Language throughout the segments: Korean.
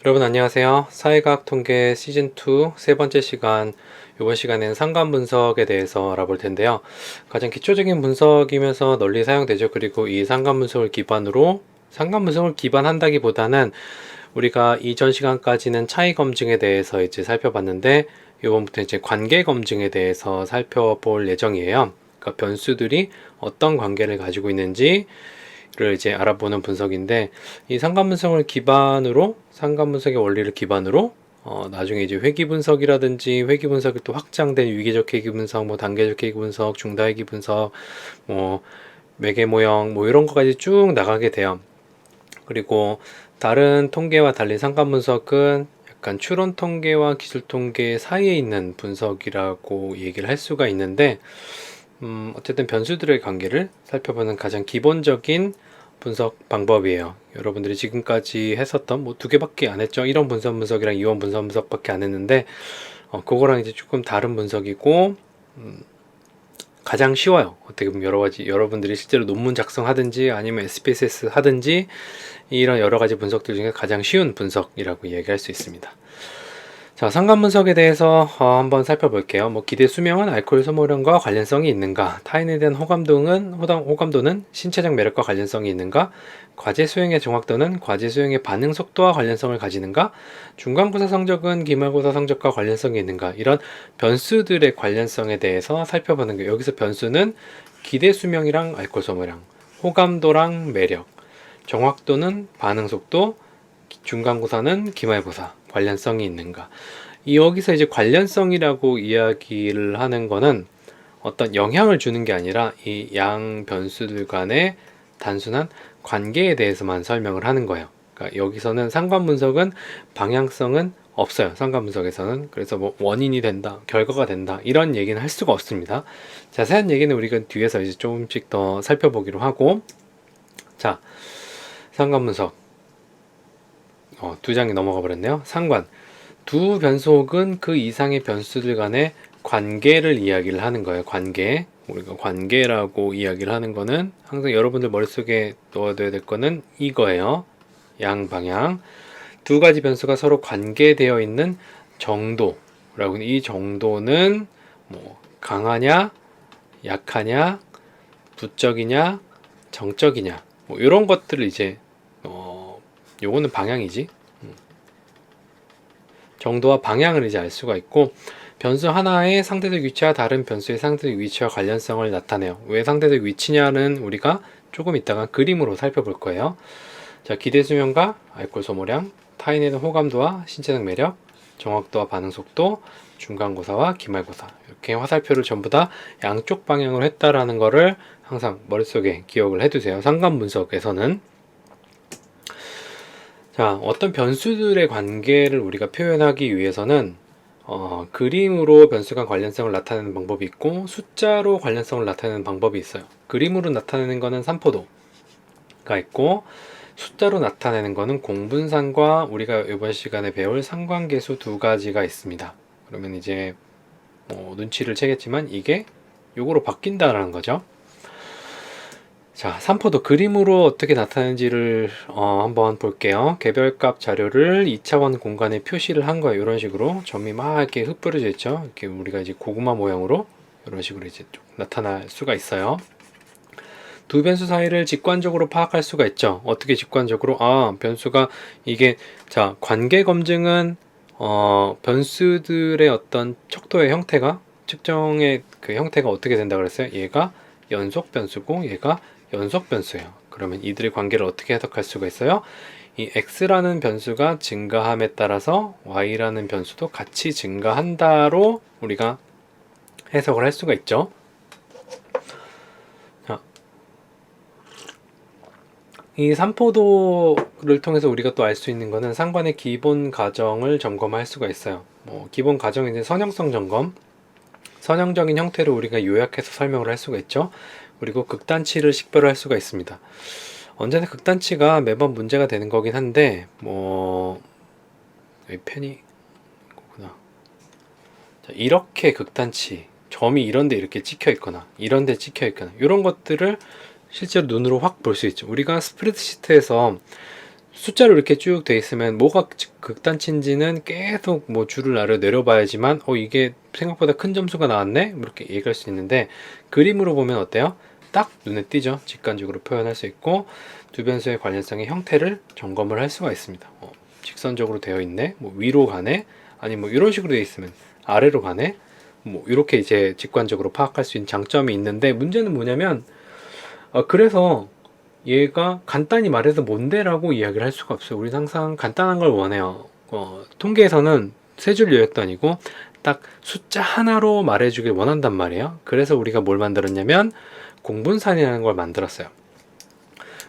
여러분 안녕하세요. 사회과학 통계 시즌2 세 번째 시간, 이번 시간에는 상관 분석에 대해서 알아볼 텐데요. 가장 기초적인 분석이면서 널리 사용되죠. 그리고 이 상관 분석을 기반으로, 상관 분석을 기반한다기보다는 우리가 이전 시간까지는 차이 검증에 대해서 이제 살펴봤는데, 이번부터 이제 관계 검증에 대해서 살펴볼 예정이에요. 그러니까 변수들이 어떤 관계를 가지고 있는지 를 이제 알아보는 분석인데, 이 상관 분석을 기반으로, 상관 분석의 원리를 기반으로 나중에 이제 회귀 분석이라든지, 회귀 분석이 또 확장된 위계적 회귀 분석, 뭐 단계적 회귀 분석, 중다 회귀 분석, 뭐 매개 모형, 뭐 이런 거까지 쭉 나가게 돼요. 그리고 다른 통계와 달리 상관 분석은 약간 추론 통계와 기술 통계 사이에 있는 분석이라고 얘기를 할 수가 있는데, 어쨌든 변수들의 관계를 살펴보는 가장 기본적인 분석 방법이에요. 여러분들이 지금까지 했었던 뭐 두 개밖에 안 했죠. 1원 분선 분석이랑 2원 분선 분석밖에 안 했는데, 그거랑 이제 조금 다른 분석이고, 가장 쉬워요. 어떻게 보면 여러 가지 여러분들이 실제로 논문 작성하든지 아니면 SPSS 하든지 이런 여러 가지 분석들 중에 가장 쉬운 분석이라고 얘기할 수 있습니다. 자, 상관 분석에 대해서 한번 살펴볼게요. 뭐 기대 수명은 알코올 소모량과 관련성이 있는가? 타인에 대한 호감도는 신체적 매력과 관련성이 있는가? 과제 수행의 정확도는 과제 수행의 반응 속도와 관련성을 가지는가? 중간고사 성적은 기말고사 성적과 관련성이 있는가? 이런 변수들의 관련성에 대해서 살펴보는 거예요. 여기서 변수는 기대 수명이랑 알코올 소모량, 호감도랑 매력, 정확도는 반응 속도, 중간고사는 기말고사 관련성이 있는가. 여기서 이제 관련성이라고 이야기를 하는 거는 어떤 영향을 주는 게 아니라 이 양 변수들 간의 단순한 관계에 대해서만 설명을 하는 거예요. 그러니까 여기서는 상관 분석은 방향성은 없어요. 상관 분석에서는. 그래서 뭐 원인이 된다, 결과가 된다, 이런 얘기는 할 수가 없습니다. 자세한 얘기는 우리가 뒤에서 이제 조금씩 더 살펴보기로 하고, 자, 상관 분석. 두 장이 넘어가 버렸네요. 상관. 두 변수 혹은 그 이상의 변수들 간의 관계를 이야기를 하는 거예요. 관계. 우리가 관계라고 이야기를 하는 거는 항상 여러분들 머릿속에 넣어둬야 될 거는 이거예요. 양방향. 두 가지 변수가 서로 관계되어 있는 정도라고. 이 정도는 뭐 강하냐, 약하냐, 부적이냐, 정적이냐, 뭐 이런 것들을 이제 요거는 방향이지. 정도와 방향을 이제 알 수가 있고, 변수 하나의 상대적 위치와 다른 변수의 상대적 위치와 관련성을 나타내요. 왜 상대적 위치냐는 우리가 조금 이따가 그림으로 살펴볼 거예요. 자, 기대 수명과 알코올 소모량, 타인에 대한 호감도와 신체적 매력, 정확도와 반응 속도, 중간고사와 기말고사, 이렇게 화살표를 전부 다 양쪽 방향으로 했다라는 거를 항상 머릿속에 기억을 해두세요. 상관 분석에서는. 자, 어떤 변수들의 관계를 우리가 표현하기 위해서는 그림으로 변수 간 관련성을 나타내는 방법이 있고, 숫자로 관련성을 나타내는 방법이 있어요. 그림으로 나타내는 거는 산포도가 있고, 숫자로 나타내는 거는 공분산과 우리가 이번 시간에 배울 상관계수 두 가지가 있습니다. 그러면 이제 눈치를 채겠지만 이게 요거로 바뀐다라는 거죠. 자, 산포도 그림으로 어떻게 나타나는지를 한번 볼게요. 개별값 자료를 2차원 공간에 표시를 한 거예요. 이런 식으로 점이 막 이렇게 흩뿌려져 있죠. 이렇게 우리가 이제 고구마 모양으로 이런 식으로 이제 좀 나타날 수가 있어요. 두 변수 사이를 직관적으로 파악할 수가 있죠. 어떻게 직관적으로? 변수가 이게, 자, 관계 검증은 변수들의 어떤 척도의 형태가, 측정의 그 형태가 어떻게 된다 그랬어요? 얘가 연속 변수고 얘가 연속 변수예요. 그러면 이들의 관계를 어떻게 해석할 수가 있어요? 이 x라는 변수가 증가함에 따라서 y라는 변수도 같이 증가한다로 우리가 해석을 할 수가 있죠. 자, 이 산포도를 통해서 우리가 또 알 수 있는 거는 상관의 기본 가정을 점검할 수가 있어요. 기본 가정은 이제 선형성 점검, 선형적인 형태를 우리가 요약해서 설명을 할 수가 있죠. 그리고 극단치를 식별할 수가 있습니다. 언제나 극단치가 매번 문제가 되는 거긴 한데, 여기 펜이 있구나. 자, 이렇게 극단치, 점이 이런데 이렇게 찍혀 있거나, 이런데 찍혀 있거나, 이런 것들을 실제로 눈으로 확 볼 수 있죠. 우리가 스프레드시트에서 숫자로 이렇게 쭉 돼 있으면 뭐가 극단치인지는 계속 뭐 줄을 아래 내려봐야지만 이게 생각보다 큰 점수가 나왔네? 뭐 이렇게 얘기할 수 있는데, 그림으로 보면 어때요? 딱 눈에 띄죠? 직관적으로 표현할 수 있고, 두 변수의 관련성의 형태를 점검을 할 수가 있습니다. 직선적으로 되어 있네? 뭐 위로 가네? 아니 뭐 이런 식으로 되어 있으면 아래로 가네? 뭐 이렇게 이제 직관적으로 파악할 수 있는 장점이 있는데, 문제는 뭐냐면 그래서 얘가 간단히 말해서 뭔데라고 이야기를 할 수가 없어요. 우리는 항상 간단한 걸 원해요. 통계에서는 세 줄 요약도 아니고 딱 숫자 하나로 말해주길 원한단 말이에요. 그래서 우리가 뭘 만들었냐면 공분산이라는 걸 만들었어요.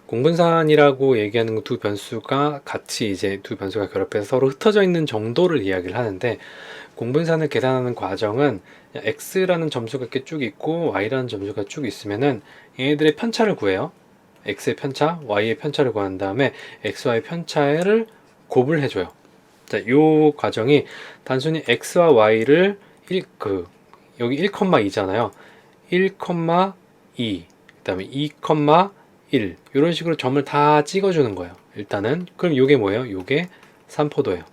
공분산이라고 얘기하는 두 변수가 같이 이제 두 변수가 결합해서 서로 흩어져 있는 정도를 이야기를 하는데, 공분산을 계산하는 과정은 x라는 점수가 이렇게 쭉 있고 y라는 점수가 쭉 있으면은 얘네들의 편차를 구해요. x의 편차, y의 편차를 구한 다음에 x와의 편차를 곱을 해줘요. 자, 이 과정이 단순히 x와 y를 여기 1,2잖아요. 1,2, 그 다음에 2,1 이런 식으로 점을 다 찍어주는 거예요. 일단은 그럼 이게 뭐예요? 이게 산포도예요.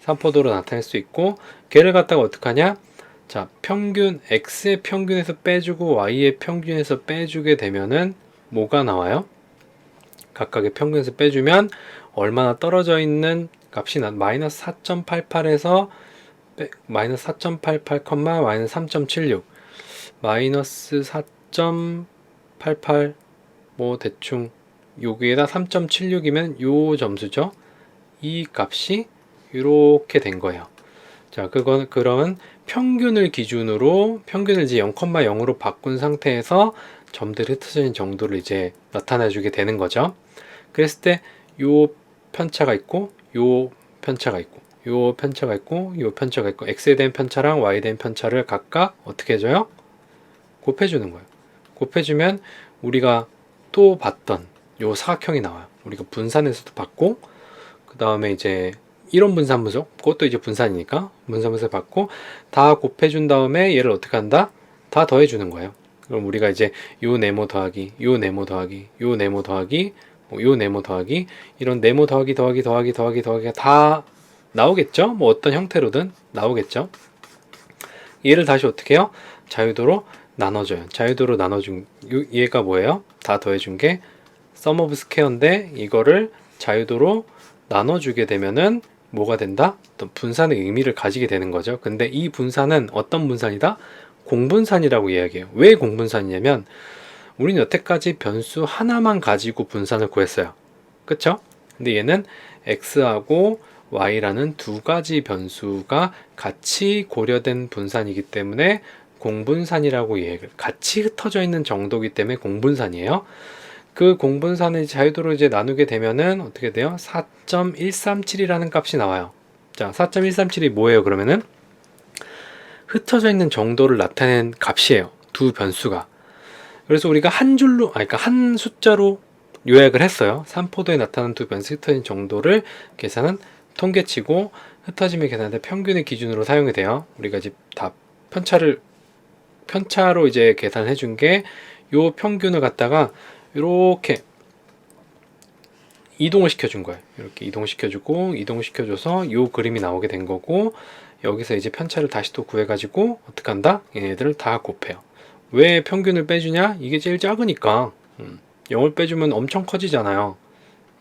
산포도로 나타낼 수 있고, 걔를 갖다가 어떻게 하냐? 자, 평균 x의 평균에서 빼주고 y의 평균에서 빼주게 되면은 뭐가 나와요? 각각의 평균에서 빼주면 얼마나 떨어져 있는 값이 마이너스 4.88에서 마이너스 4.88, 마이너스 3.76 마이너스 4.88 뭐 대충 여기에다 3.76이면 요 점수죠. 이 값이 이렇게 된 거예요. 자, 그러면 평균을 기준으로 평균을 이제 0,0으로 바꾼 상태에서 점들이 흩어진 정도를 이제 나타내 주게 되는 거죠. 그랬을 때 요 편차가 있고 요 편차가 있고 요 편차가 있고 요 편차가 있고 x에 대한 편차랑 y에 대한 편차를 각각 어떻게 해줘요? 곱해주는 거예요. 곱해주면 우리가 또 봤던 요 사각형이 나와요. 우리가 분산에서도 봤고, 그 다음에 이제 이론 분산 분석, 그것도 이제 분산이니까 분산 분석 받고 다 곱해준 다음에 얘를 어떻게 한다? 다 더해주는 거예요. 그럼 우리가 이제 요 네모 더하기, 요 네모 더하기, 요 네모 더하기, 요 네모 더하기, 이런 네모 더하기가 다 나오겠죠? 뭐 어떤 형태로든 나오겠죠? 얘를 다시 어떻게 해요? 자유도로 나눠줘요. 자유도로 나눠준 얘가 뭐예요? 다 더해준 게 sum of square인데, 이거를 자유도로 나눠주게 되면은 뭐가 된다? 어떤 분산의 의미를 가지게 되는 거죠. 근데 이 분산은 어떤 분산이다? 공분산이라고 이야기해요. 왜 공분산이냐면 우리는 여태까지 변수 하나만 가지고 분산을 구했어요. 그쵸? 근데 얘는 x하고 y라는 두 가지 변수가 같이 고려된 분산이기 때문에 공분산이라고 얘기를, 같이 흩어져 있는 정도이기 때문에 공분산이에요. 그 공분산을 자유도로 이제 나누게 되면은 어떻게 돼요? 4.137이라는 값이 나와요. 자, 4.137이 뭐예요? 그러면은 흩어져 있는 정도를 나타낸 값이에요. 두 변수가. 그래서 우리가 한 줄로, 그러니까 한 숫자로 요약을 했어요. 산포도에 나타나는 두 변수 흩어진 정도를 계산은 통계치고, 흩어짐을 계산할 때 평균의 기준으로 사용이 돼요. 우리가 이제 다 편차로 이제 계산해 준 게 요 평균을 갖다가 이렇게 이동을 시켜준 거예요. 이렇게 이동시켜주고, 이동시켜줘서 요 그림이 나오게 된 거고, 여기서 이제 편차를 다시 또 구해가지고 어떻게 한다? 얘네들을 다 곱해요. 왜 평균을 빼주냐? 이게 제일 작으니까. 0을 빼주면 엄청 커지잖아요.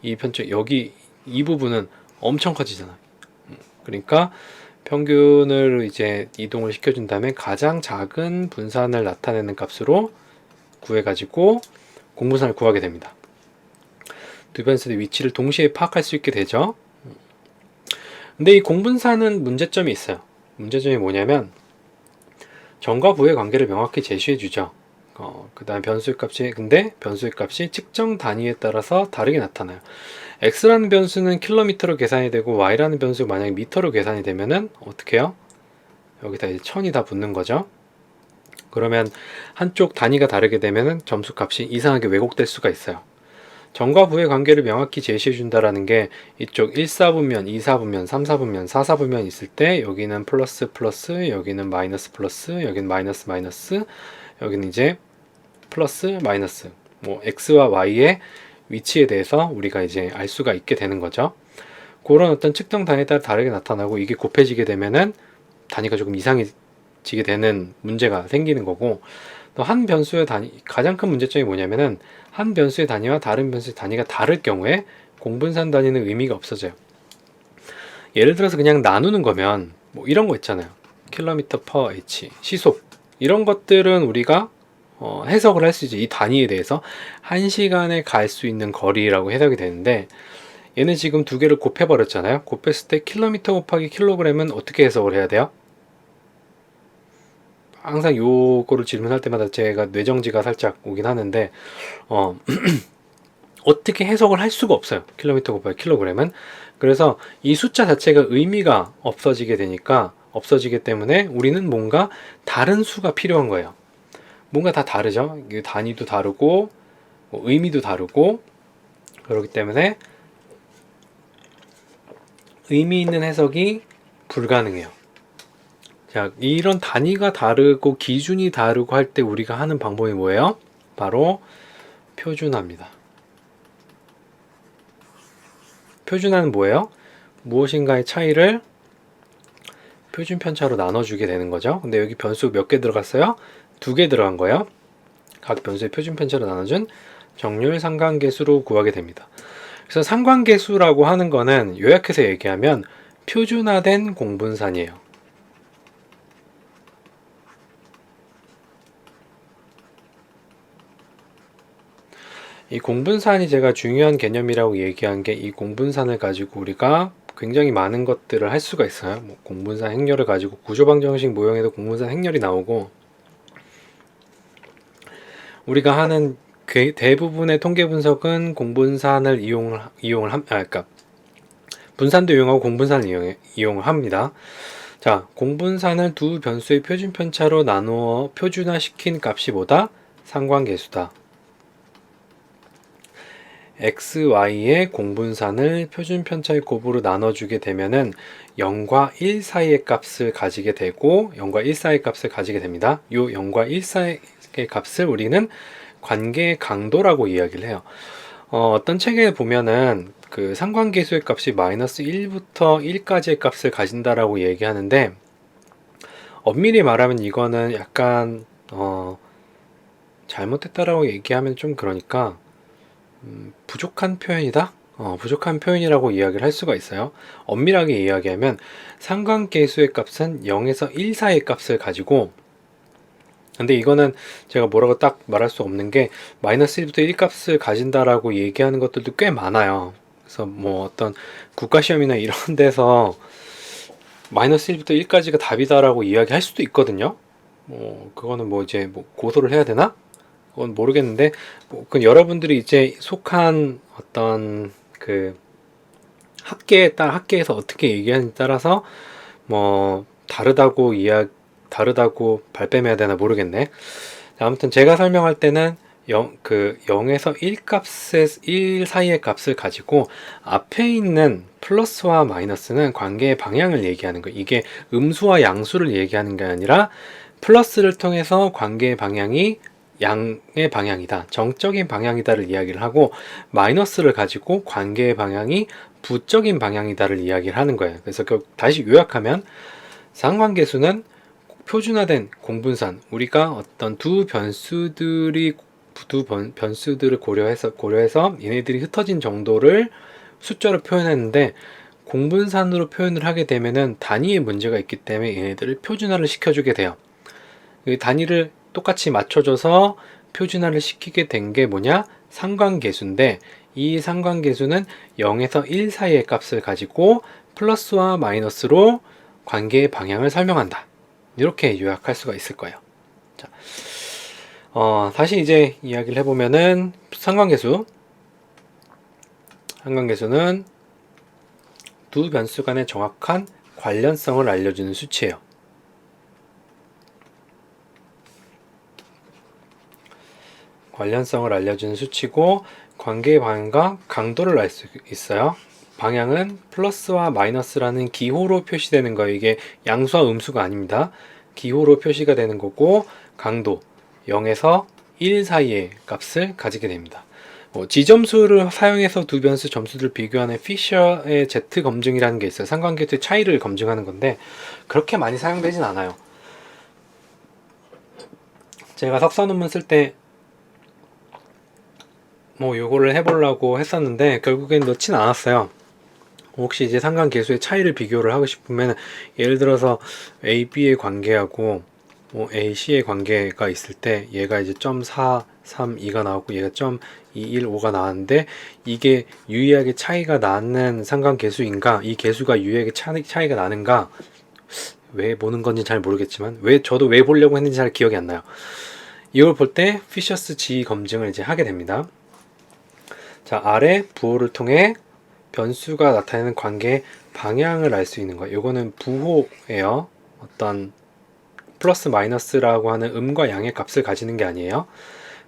이 편차, 여기 이 부분은 엄청 커지잖아요. 그러니까 평균을 이제 이동을 시켜준 다음에 가장 작은 분산을 나타내는 값으로 구해가지고 공분산을 구하게 됩니다. 두 변수의 위치를 동시에 파악할 수 있게 되죠. 근데 이 공분산은 문제점이 있어요. 문제점이 뭐냐면 전과 부의 관계를 명확히 제시해 주죠. 그 다음 변수의 값이, 근데 변수의 값이 측정 단위에 따라서 다르게 나타나요. x라는 변수는 킬로미터로 계산이 되고 y라는 변수가 만약에 미터로 계산이 되면은 어떻게 해요? 여기다 이제 1000이 다 붙는 거죠. 그러면 한쪽 단위가 다르게 되면은 점수 값이 이상하게 왜곡될 수가 있어요. 전과 부의 관계를 명확히 제시해 준다라는 게 이쪽 1사분면, 2사분면, 3사분면, 4사분면 있을 때 여기는 플러스 플러스, 여기는 마이너스 플러스, 여기는 마이너스 마이너스, 여기는 이제 플러스 마이너스, 뭐 x와 y의 위치에 대해서 우리가 이제 알 수가 있게 되는 거죠. 그런 어떤 측정 단위에 따라 다르게 나타나고, 이게 곱해지게 되면은 단위가 조금 이상해지게 되는 문제가 생기는 거고, 또 한 변수의 단위, 가장 큰 문제점이 뭐냐면은 한 변수의 단위와 다른 변수의 단위가 다를 경우에 공분산 단위는 의미가 없어져요. 예를 들어서 그냥 나누는 거면 뭐 이런 거 있잖아요. 킬로미터 퍼 h, 시속, 이런 것들은 우리가 해석을 할 수 있죠. 이 단위에 대해서 1시간에 갈 수 있는 거리라고 해석이 되는데, 얘는 지금 두 개를 곱해버렸잖아요. 곱했을 때 킬로미터 곱하기 킬로그램은 어떻게 해석을 해야 돼요? 항상 요거를 질문할 때마다 제가 뇌정지가 살짝 오긴 하는데, 어떻게 해석을 할 수가 없어요. 킬로미터 곱하기 킬로그램은. 그래서 이 숫자 자체가 의미가 없어지게 되니까, 없어지기 때문에 우리는 뭔가 다른 수가 필요한 거예요. 뭔가 다 다르죠. 단위도 다르고 뭐 의미도 다르고, 그렇기 때문에 의미 있는 해석이 불가능해요. 자, 이런 단위가 다르고 기준이 다르고 할 때 우리가 하는 방법이 뭐예요? 바로 표준화입니다. 표준화는 뭐예요? 무엇인가의 차이를 표준 편차로 나눠주게 되는 거죠. 근데 여기 변수 몇 개 들어갔어요? 2개 들어간 거예요. 각 변수의 표준 편차로 나눠준 정률 상관계수로 구하게 됩니다. 그래서 상관계수라고 하는 거는 요약해서 얘기하면 표준화된 공분산이에요. 이 공분산이 제가 중요한 개념이라고 얘기한 게, 이 공분산을 가지고 우리가 굉장히 많은 것들을 할 수가 있어요. 뭐 공분산 행렬을 가지고 구조방정식 모형에도 공분산 행렬이 나오고, 우리가 하는 대부분의 통계 분석은 공분산을 그러니까 분산도 이용하고 공분산을 이용을 합니다. 자, 공분산을 두 변수의 표준 편차로 나누어 표준화시킨 값이 뭐다? 상관계수다. x, y의 공분산을 표준 편차의 곱으로 나눠주게 되면은 0과 1 사이의 값을 가지게 되고, 0과 1 사이의 값을 가지게 됩니다. 요 0과 1 사이의 값을 우리는 관계의 강도라고 이야기를 해요. 어떤 책에 보면은 그 상관계수의 값이 마이너스 1부터 1까지의 값을 가진다라고 얘기하는데, 엄밀히 말하면 이거는 약간 잘못했다라고 얘기하면 좀 그러니까 부족한 표현이다? 부족한 표현이라고 이야기를 할 수가 있어요. 엄밀하게 이야기하면 상관계수의 값은 0에서 1 사이의 값을 가지고, 근데 이거는 제가 뭐라고 딱 말할 수 없는 게, 마이너스 1부터 1 값을 가진다라고 얘기하는 것들도 꽤 많아요. 그래서 뭐 어떤 국가시험이나 이런 데서 마이너스 1부터 1까지가 답이다라고 이야기할 수도 있거든요. 그거는 뭐 이제 뭐 고소를 해야 되나? 그건 모르겠는데, 그 여러분들이 이제 속한 어떤 그 학계에서 어떻게 얘기하는지 따라서 뭐 다르다고 발뺌해야 되나 모르겠네. 아무튼 제가 설명할 때는 0에서 1 사이의 값을 가지고 앞에 있는 플러스와 마이너스는 관계의 방향을 얘기하는 거예요. 이게 음수와 양수를 얘기하는 게 아니라 플러스를 통해서 관계의 방향이 양의 방향이다, 정적인 방향이다를 이야기를 하고, 마이너스를 가지고 관계의 방향이 부적인 방향이다를 이야기를 하는 거예요. 그래서 다시 요약하면 상관계수는 표준화된 공분산, 우리가 어떤 두 변수들을 고려해서 얘네들이 흩어진 정도를 숫자로 표현했는데, 공분산으로 표현을 하게 되면은 단위에 문제가 있기 때문에 얘네들을 표준화를 시켜주게 돼요. 이 단위를 똑같이 맞춰줘서 표준화를 시키게 된 게 뭐냐? 상관계수인데, 이 상관계수는 0에서 1 사이의 값을 가지고 플러스와 마이너스로 관계의 방향을 설명한다. 이렇게 요약할 수가 있을 거예요. 자, 다시 이제 이야기를 해보면은 상관계수는 두 변수 간의 정확한 관련성을 알려주는 수치예요. 관련성을 알려주는 수치고, 관계의 방향과 강도를 알 수 있어요. 방향은 플러스와 마이너스라는 기호로 표시되는 거예요. 이게 양수와 음수가 아닙니다. 기호로 표시가 되는 거고, 강도 0에서 1 사이의 값을 가지게 됩니다. 지점수를 사용해서 두 변수 점수를 비교하는 피셔의 Z 검증이라는 게 있어요. 상관계수의 차이를 검증하는 건데 그렇게 많이 사용되진 않아요. 제가 석사 논문 쓸 때 요거를 해보려고 했었는데 결국엔 넣진 않았어요. 혹시 이제 상관계수의 차이를 비교를 하고 싶으면 예를 들어서 A, B의 관계하고 A, C의 관계가 있을 때 얘가 이제 0.432가 나오고 얘가 0.215가 나왔는데 이게 유의하게 차이가 나는 상관계수인가, 이 계수가 유의하게 차이가 나는가, 왜 보는 건지 잘 모르겠지만 저도 왜 보려고 했는지 잘 기억이 안 나요. 이걸 볼 때 피셔스 G 검증을 이제 하게 됩니다. 자, 아래 부호를 통해 변수가 나타내는 관계의 방향을 알 수 있는 거예요. 이거는 부호예요. 어떤 플러스 마이너스라고 하는 음과 양의 값을 가지는 게 아니에요.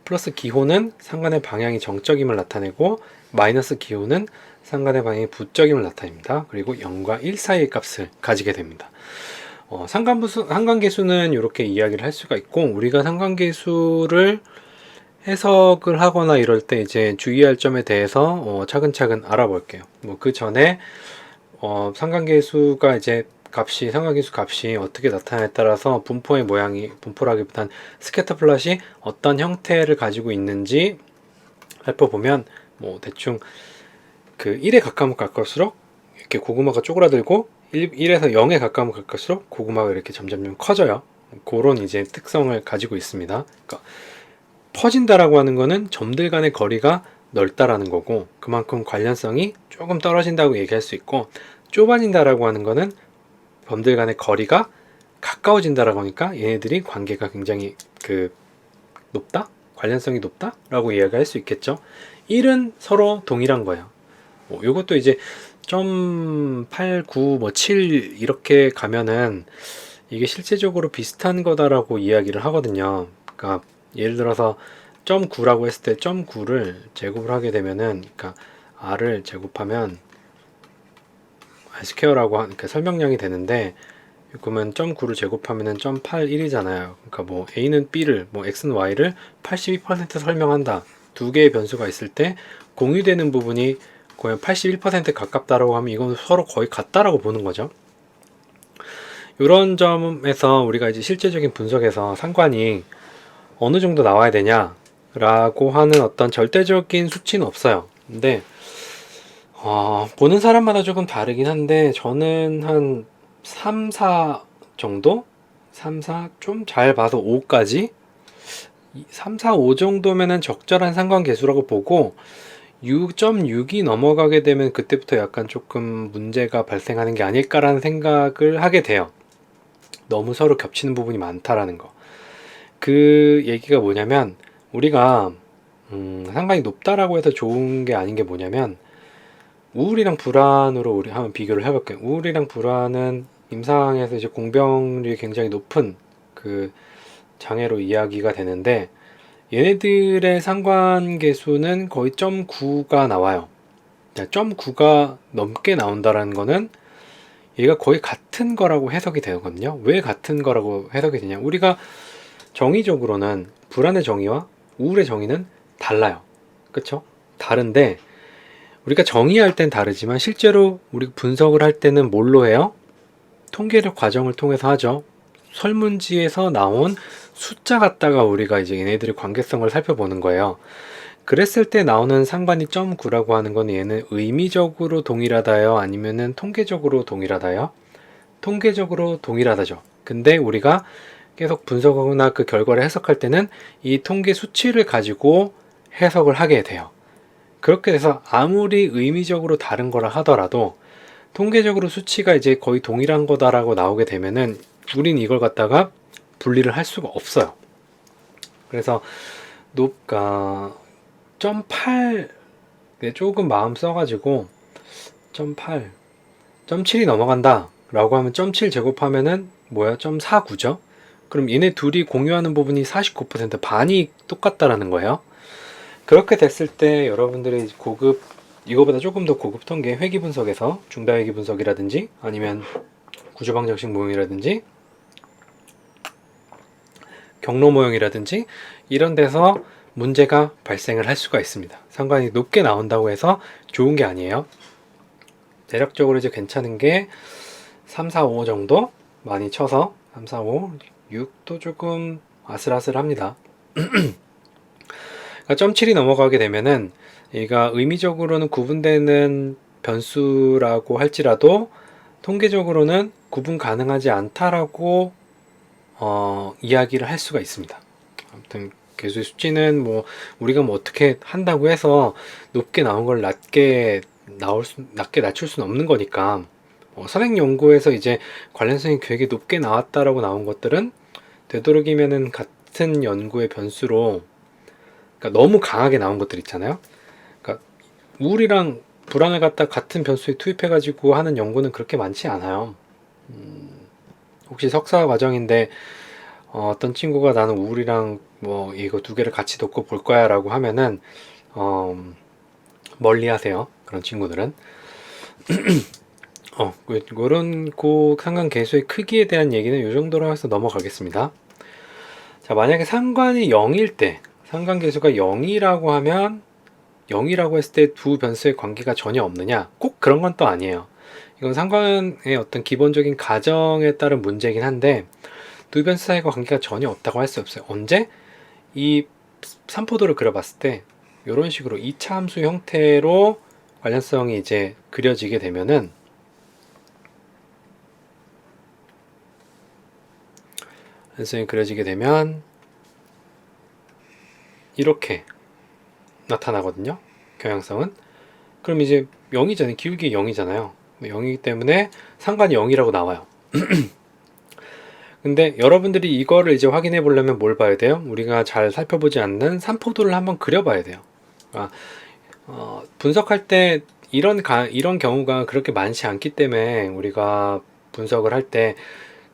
플러스 기호는 상관의 방향이 정적임을 나타내고 마이너스 기호는 상관의 방향이 부적임을 나타냅니다. 그리고 0과 1 사이의 값을 가지게 됩니다. 상관계수는 이렇게 이야기를 할 수가 있고, 우리가 상관계수를 해석을 하거나 이럴 때 이제 주의할 점에 대해서 차근차근 알아볼게요. 그 전에 상관계수가 이제 상관계수 값이 어떻게 나타나에 따라서 분포의 모양이, 분포라기보단 스캐터 플롯이 어떤 형태를 가지고 있는지 살펴보면 대충 그 1에 가까우면 가까울수록 이렇게 고구마가 쪼그라들고 1에서 0에 가까우면 가까울수록 고구마가 이렇게 점점 커져요. 그런 이제 특성을 가지고 있습니다. 그러니까 퍼진다라고 하는 거는 점들 간의 거리가 넓다라는 거고, 그만큼 관련성이 조금 떨어진다고 얘기할 수 있고, 좁아진다라고 하는 거는 점들 간의 거리가 가까워진다라고 하니까 얘네들이 관계가 굉장히 높다? 관련성이 높다라고 이야기할 수 있겠죠. 1은 서로 동일한 거예요. 이것도 이제 0.8, 9, 7 이렇게 가면은 이게 실제적으로 비슷한 거다라고 이야기를 하거든요. 그러니까 예를 들어서 0.9라고 했을 때 0.9를 제곱을 하게 되면은, 그러니까 r을 제곱하면 r 스퀘어라고 이렇게 설명량이 되는데, 그러면 0.9를 제곱하면은 0.81이잖아요. 그러니까 a는 b를, x는 y를 82% 설명한다. 두 개의 변수가 있을 때 공유되는 부분이 거의 81% 가깝다라고 하면 이건 서로 거의 같다라고 보는 거죠. 이런 점에서 우리가 이제 실제적인 분석에서 상관이 어느 정도 나와야 되냐 라고 하는 어떤 절대적인 수치는 없어요. 근데 보는 사람마다 조금 다르긴 한데 저는 한 3, 4 정도? 3, 4, 좀 잘 봐서 5까지? 3, 4, 5 정도면은 적절한 상관계수라고 보고 6.6이 넘어가게 되면 그때부터 약간 조금 문제가 발생하는 게 아닐까라는 생각을 하게 돼요. 너무 서로 겹치는 부분이 많다라는 거. 그 얘기가 뭐냐면, 우리가 상관이 높다라고 해서 좋은 게 아닌 게 뭐냐면, 우울이랑 불안으로 우리 한번 비교를 해볼게요. 우울이랑 불안은 임상에서 이제 공병률이 굉장히 높은 그 장애로 이야기가 되는데, 얘네들의 상관계수는 거의 0.9가 나와요. 0.9가 넘게 나온다라는 거는 얘가 거의 같은 거라고 해석이 되거든요. 왜 같은 거라고 해석이 되냐? 우리가 정의적으로는 불안의 정의와 우울의 정의는 달라요. 그쵸? 다른데 우리가 정의할 땐 다르지만 실제로 우리 분석을 할 때는 뭘로 해요? 통계적 과정을 통해서 하죠. 설문지에서 나온 숫자 갖다가 우리가 이제 얘네들의 관계성을 살펴보는 거예요. 그랬을 때 나오는 상관이 0.9라고 하는 건 얘는 의미적으로 동일하다요? 아니면은 통계적으로 동일하다요? 통계적으로 동일하다죠. 근데 우리가 계속 분석하거나 그 결과를 해석할 때는 이 통계 수치를 가지고 해석을 하게 돼요. 그렇게 돼서 아무리 의미적으로 다른 거라 하더라도 통계적으로 수치가 이제 거의 동일한 거다라고 나오게 되면은 우린 이걸 갖다가 분리를 할 수가 없어요. 그래서 0.8 조금 마음 써가지고 0.8, 0.7이 넘어간다 라고 하면 0.7 제곱하면은 뭐야? 0.49죠? 그럼 얘네 둘이 공유하는 부분이 49%, 반이 똑같다라는 거예요. 그렇게 됐을 때 여러분들이 이거보다 조금 더 고급 통계 회귀 분석에서 중다회귀 분석이라든지 아니면 구조방정식 모형이라든지 경로 모형이라든지 이런 데서 문제가 발생을 할 수가 있습니다. 상관이 높게 나온다고 해서 좋은 게 아니에요. 대략적으로 이제 괜찮은 게 3, 4, 5 정도 많이 쳐서 3, 4, 5, 6도 조금 아슬아슬합니다. 그러니까 .7이 넘어가게 되면은 얘가 의미적으로는 구분되는 변수라고 할지라도 통계적으로는 구분 가능하지 않다라고 이야기를 할 수가 있습니다. 아무튼 개수의 수치는 뭐 우리가 뭐 어떻게 한다고 해서 높게 나온 걸 낮게 낮출 수는 없는 거니까 선행 연구에서 이제 관련성이 되게 높게 나왔다라고 나온 것들은 되도록이면은 같은 연구의 변수로, 그러니까 너무 강하게 나온 것들 있잖아요. 그러니까 우울이랑 불안을 갖다 같은 변수에 투입해가지고 하는 연구는 그렇게 많지 않아요. 혹시 석사 과정인데 어떤 친구가 나는 우울이랑 뭐 이거 두 개를 같이 놓고 볼 거야 라고 하면은 멀리 하세요. 그런 친구들은. 그런 상관 계수의 크기에 대한 얘기는 이 정도로 해서 넘어가겠습니다. 자, 만약에 상관이 0일 때, 상관 계수가 0이라고 하면 0이라고 했을 때 두 변수의 관계가 전혀 없느냐? 꼭 그런 건 또 아니에요. 이건 상관의 어떤 기본적인 가정에 따른 문제이긴 한데 두 변수 사이가 관계가 전혀 없다고 할 수 없어요. 언제? 이 삼포도를 그려봤을 때 이런 식으로 2차 함수 형태로 관련성이 이제 그려지게 되면은 관련성이 그려지게 되면 이렇게 나타나거든요. 경향성은. 그럼 이제 0이잖아요. 기울기 0이잖아요. 0이기 때문에 상관이 0이라고 나와요. 근데 여러분들이 이거를 이제 확인해 보려면 뭘 봐야 돼요? 우리가 잘 살펴보지 않는 삼포도를 한번 그려봐야 돼요. 그러니까 분석할 때 이런 경우가 그렇게 많지 않기 때문에 우리가 분석을 할 때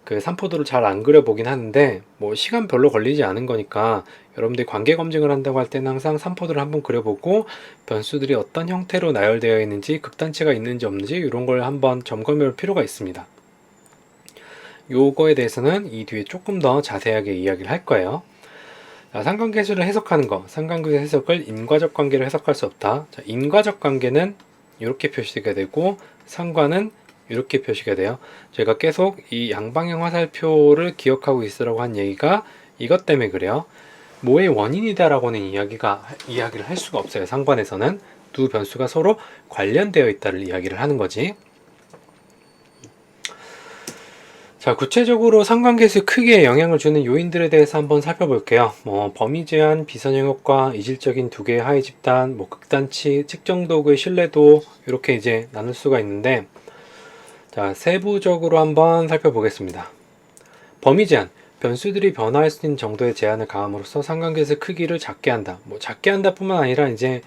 그 삼포도를 잘 안 그려보긴 하는데 뭐 시간 별로 걸리지 않은 거니까 여러분들이 관계 검증을 한다고 할 때는 항상 삼포도를 한번 그려보고 변수들이 어떤 형태로 나열되어 있는지 극단체가 있는지 없는지 이런 걸 한번 점검해 볼 필요가 있습니다. 요거에 대해서는 이 뒤에 조금 더 자세하게 이야기를 할 거예요. 자, 상관계수를 해석하는 거, 상관계수 해석을 인과적 관계로 해석할 수 없다. 자, 인과적 관계는 이렇게 표시가 되고 상관은 이렇게 표시가 돼요. 제가 계속 이 양방향 화살표를 기억하고 있으라고 한 얘기가 이것 때문에 그래요. 뭐의 원인이다라고는 이야기를 할 수가 없어요. 상관에서는 두 변수가 서로 관련되어 있다를 이야기를 하는 거지. 자, 구체적으로 상관계수 크기에 영향을 주는 요인들에 대해서 한번 살펴볼게요. 범위 제한, 비선형 효과, 이질적인 두 개의 하위 집단, 극단치, 측정 도구의 신뢰도 이렇게 이제 나눌 수가 있는데, 자, 세부적으로 한번 살펴보겠습니다. 범위 제한, 변수들이 변화할 수 있는 정도의 제한을 가함으로써 상관계수 크기를 작게 한다. 작게 한다 뿐만 아니라 이제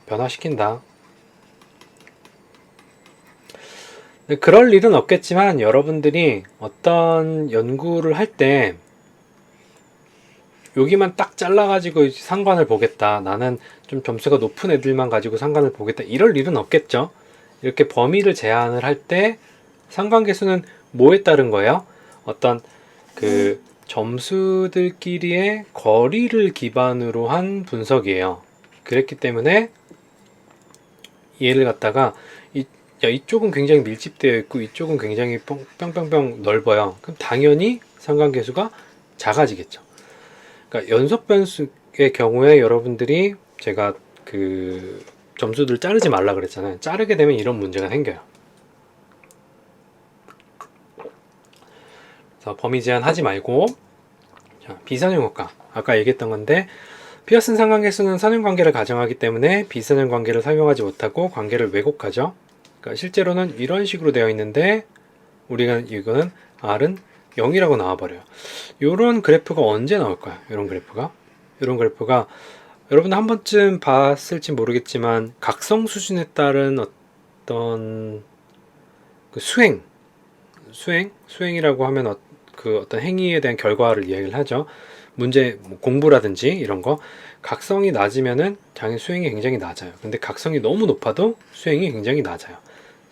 변화시킨다. 그럴 일은 없겠지만 여러분들이 어떤 연구를 할 때 여기만 딱 잘라가지고 상관을 보겠다. 나는 좀 점수가 높은 애들만 가지고 상관을 보겠다. 이럴 일은 없겠죠. 이렇게 범위를 제한을 할 때 상관계수는 뭐에 따른 거예요? 어떤 그 점수들끼리의 거리를 기반으로 한 분석이에요. 그랬기 때문에 얘를 갖다가 이쪽은 굉장히 밀집되어 있고 이쪽은 굉장히 뿅뿅뿅 넓어요. 그럼 당연히 상관계수가 작아지겠죠. 그러니까 연속 변수의 경우에 여러분들이 제가 그 점수들 자르지 말라 그랬잖아요. 자르게 되면 이런 문제가 생겨요. 그래서 범위 제한 하지 말고, 자, 비선형 효과. 아까 얘기했던 건데, 피어슨 상관계수는 선형관계를 가정하기 때문에 비선형 관계를 설명하지 못하고 관계를 왜곡하죠. 그러니까 실제로는 이런 식으로 되어 있는데 우리가 이거는 R은 0이라고 나와버려요. 이런 그래프가 언제 나올까요? 이런 그래프가 여러분 한 번쯤 봤을지 모르겠지만 각성 수준에 따른 어떤 그 수행이라고 하면 그 어떤 행위에 대한 결과를 이야기를 하죠. 문제 공부라든지 이런 거 각성이 낮으면은 당연히 수행이 굉장히 낮아요. 근데 각성이 너무 높아도 수행이 굉장히 낮아요.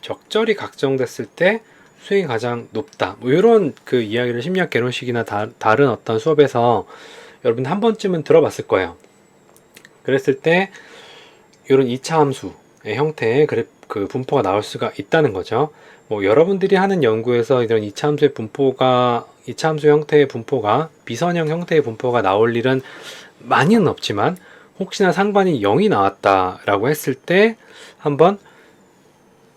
적절히 각성됐을 때 수행이 가장 높다. 이런 그 이야기를 심리학 개론식이나 다른 어떤 수업에서 여러분 한 번쯤은 들어봤을 거예요. 그랬을 때 이런 2차 함수의 형태의 그 분포가 나올 수가 있다는 거죠. 뭐 여러분들이 하는 연구에서 이런 2차 함수의 분포가 2차 함수 형태의 분포가 비선형 형태의 분포가 나올 일은 많이는 없지만 혹시나 상관이 0이 나왔다라고 했을 때 한번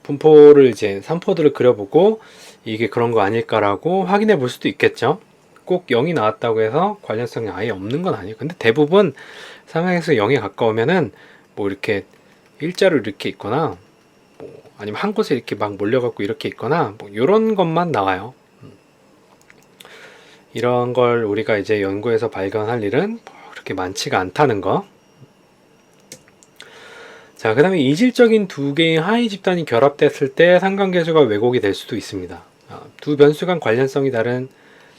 분포를 이제 산포들을 그려보고 이게 그런 거 아닐까라고 확인해 볼 수도 있겠죠. 꼭 0이 나왔다고 해서 관련성이 아예 없는 건 아니에요. 근데 대부분 상황에서 0에 가까우면은 뭐 이렇게 일자로 이렇게 있거나 뭐 아니면 한 곳에 이렇게 막 몰려갖고 이렇게 있거나 뭐 이런 것만 나와요. 이런 걸 우리가 이제 연구에서 발견할 일은 그렇게 많지가 않다는 거. 자, 그 다음에 이질적인 두 개의 하위 집단이 결합됐을 때 상관계수가 왜곡이 될 수도 있습니다. 두 변수 간 관련성이 다른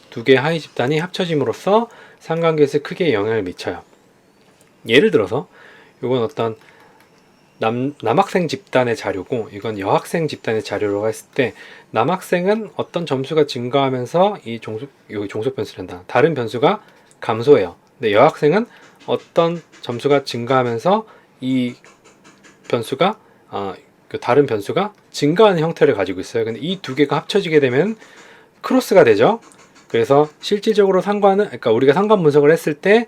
두 개의 하위 집단이 합쳐짐으로써 상관계수에 크게 영향을 미쳐요. 예를 들어서 이건 어떤 남학생 집단의 자료고 이건 여학생 집단의 자료라고 했을 때 남학생은 어떤 점수가 증가하면서 여기 종속 변수란다. 다른 변수가 감소해요. 근데 여학생은 어떤 점수가 증가하면서 이 변수가 그 다른 변수가 증가하는 형태를 가지고 있어요. 근데 이 두 개가 합쳐지게 되면 크로스가 되죠. 그래서 실질적으로 그러니까 우리가 상관 분석을 했을 때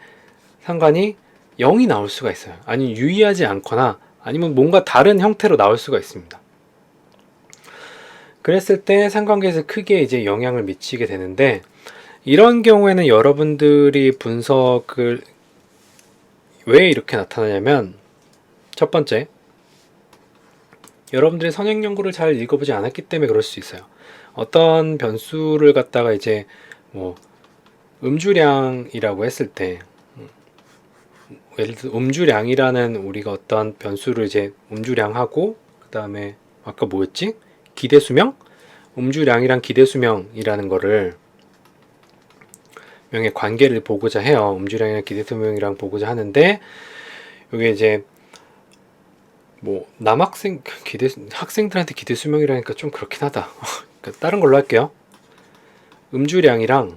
상관이 0이 나올 수가 있어요. 아니 유의하지 않거나 아니면 뭔가 다른 형태로 나올 수가 있습니다. 그랬을 때 상관계에서 크게 이제 영향을 미치게 되는데 이런 경우에는 여러분들이 분석을 왜 이렇게 나타나냐면 첫 번째 여러분들이 선행 연구를 잘 읽어보지 않았기 때문에 그럴 수 있어요. 어떤 변수를 갖다가 이제 뭐 음주량이라고 했을 때 예를 들어 음주량이라는 우리가 어떤 변수를 이제 음주량하고 그 다음에 아까 뭐였지? 기대수명? 음주량이랑 기대수명이라는 거를 명의 관계를 보고자 해요. 음주량이랑 기대수명이랑 보고자 하는데 이게 이제 뭐 학생들한테 기대수명이라니까 좀 그렇긴 하다. 다른 걸로 할게요. 음주량이랑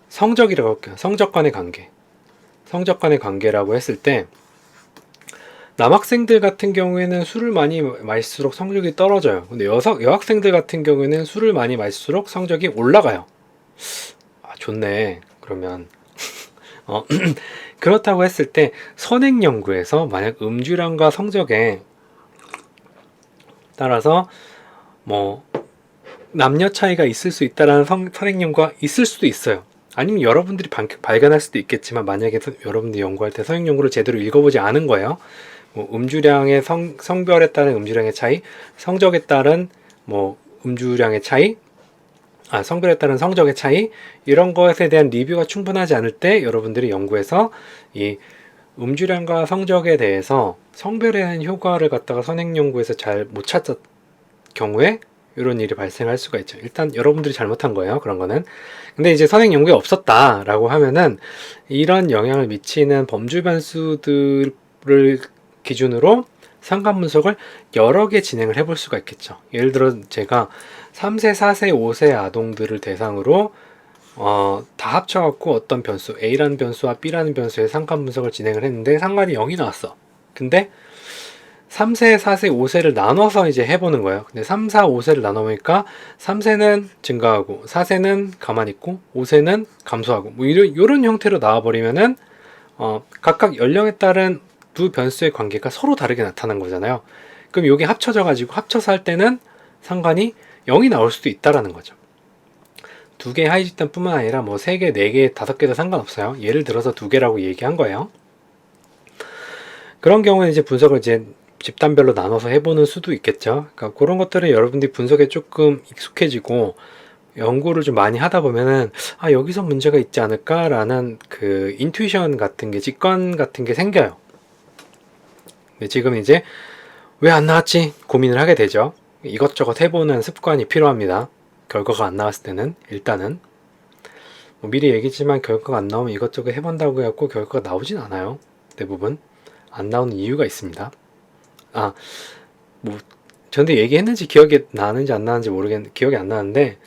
성적이라고 할게요. 성적 간의 관계라고 했을 때 남학생들 같은 경우에는 술을 많이 마실수록 성적이 떨어져요. 근데 여학생들 같은 경우에는 술을 많이 마실수록 성적이 올라가요. 좋네. 그러면 그렇다고 했을 때 선행 연구에서 만약 음주량과 성적에 따라서 뭐 남녀 차이가 있을 수 있다라는 선행 연구가 있을 수도 있어요. 아니면 여러분들이 발견할 수도 있겠지만 만약에 여러분들이 연구할 때 선행 연구를 제대로 읽어보지 않은 거예요. 뭐 음주량의 성별에 따른 음주량의 차이, 성적에 따른 뭐 음주량의 차이, 성별에 따른 성적의 차이 이런 것에 대한 리뷰가 충분하지 않을 때 여러분들이 연구에서 이 음주량과 성적에 대해서 성별에 대한 효과를 갖다가 선행 연구에서 잘 못 찾았 경우에 이런 일이 발생할 수가 있죠. 일단 여러분들이 잘못한 거예요. 그런 거는. 근데 이제 선행 연구가 없었다라고 하면은 이런 영향을 미치는 범주 변수들을 기준으로 상관 분석을 여러 개 진행을 해볼 수가 있겠죠. 예를 들어 제가 3세, 4세, 5세 아동들을 대상으로 다 합쳐갖고 어떤 변수 A라는 변수와 B라는 변수의 상관 분석을 진행을 했는데 상관이 0이 나왔어. 근데 3세, 4세, 5세를 나눠서 이제 해보는 거예요. 근데 3, 4, 5세를 나눠보니까 3세는 증가하고 4세는 가만히 있고 5세는 감소하고 뭐 이런 형태로 나와버리면은 각각 연령에 따른 두 변수의 관계가 서로 다르게 나타난 거잖아요. 그럼 이게 합쳐져가지고 합쳐서 할 때는 상관이 0이 나올 수도 있다라는 거죠. 두 개의 하위 집단뿐만 아니라 뭐 3개, 4개, 5개도 상관없어요. 예를 들어서 2개라고 얘기한 거예요. 그런 경우는 이제 분석을 이제 집단별로 나눠서 해보는 수도 있겠죠. 그러니까 그런 것들은 여러분들이 분석에 조금 익숙해지고 연구를 좀 많이 하다 보면은 여기서 문제가 있지 않을까라는 그 인투이션 같은 게 직관 같은 게 생겨요. 근데 지금 이제 왜 안 나왔지 고민을 하게 되죠. 이것저것 해보는 습관이 필요합니다. 결과가 안 나왔을 때는 일단은 뭐 미리 얘기했지만 결과가 안 나오면 이것저것 해본다고 해갖고 결과가 나오진 않아요. 대부분 안 나오는 이유가 있습니다. 뭐 전에 얘기했는지 기억이 나는지 안 나는지 모르겠는데 기억이 안 나는데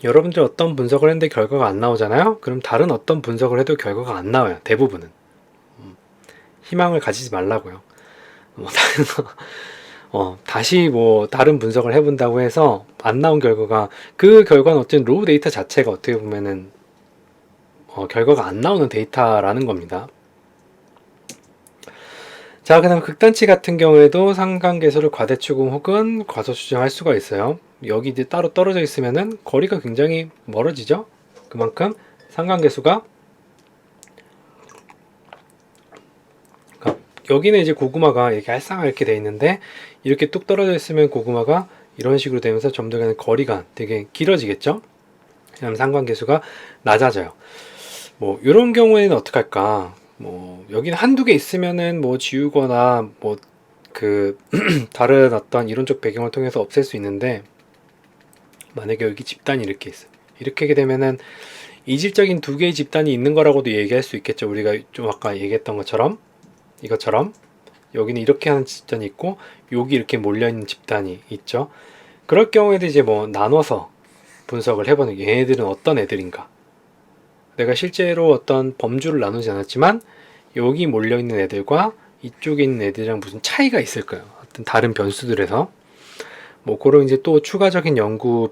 여러분들 어떤 분석을 했는데 결과가 안 나오잖아요. 그럼 다른 어떤 분석을 해도 결과가 안 나와요. 대부분은. 희망을 가지지 말라고요. 다시 뭐 다른 분석을 해본다고 해서 안 나온 결과가, 그 결과는 어쨌든 로우 데이터 자체가 어떻게 보면은 결과가 안 나오는 데이터라는 겁니다. 자, 그 다음 극단치 같은 경우에도 상관계수를 과대추궁 혹은 과소추정할 수가 있어요. 여기 이제 따로 떨어져 있으면은 거리가 굉장히 멀어지죠. 그만큼 상관계수가, 그러니까 여기는 이제 고구마가 이렇게 알싸하게 이렇게 돼 있는데, 이렇게 뚝 떨어져 있으면 고구마가 이런 식으로 되면서 점점 거리가 되게 길어지겠죠. 그럼 상관계수가 낮아져요. 뭐 이런 경우에는 어떻게 할까? 뭐 여기는 한두 개 있으면은 뭐 지우거나 뭐 그 다른 어떤 이론적 배경을 통해서 없앨 수 있는데, 만약에 여기 집단이 이렇게 있어요. 이렇게 하게 되면은 이질적인 두 개의 집단이 있는 거라고도 얘기할 수 있겠죠. 우리가 좀 아까 얘기했던 것처럼, 이것처럼 여기는 이렇게 하는 집단이 있고 여기 이렇게 몰려있는 집단이 있죠. 그럴 경우에도 이제 뭐 나눠서 분석을 해보는 게, 얘네들은 어떤 애들인가. 내가 실제로 어떤 범주를 나누지 않았지만 여기 몰려있는 애들과 이쪽에 있는 애들이랑 무슨 차이가 있을까요? 어떤 다른 변수들에서 뭐 그런 이제 또 추가적인 연구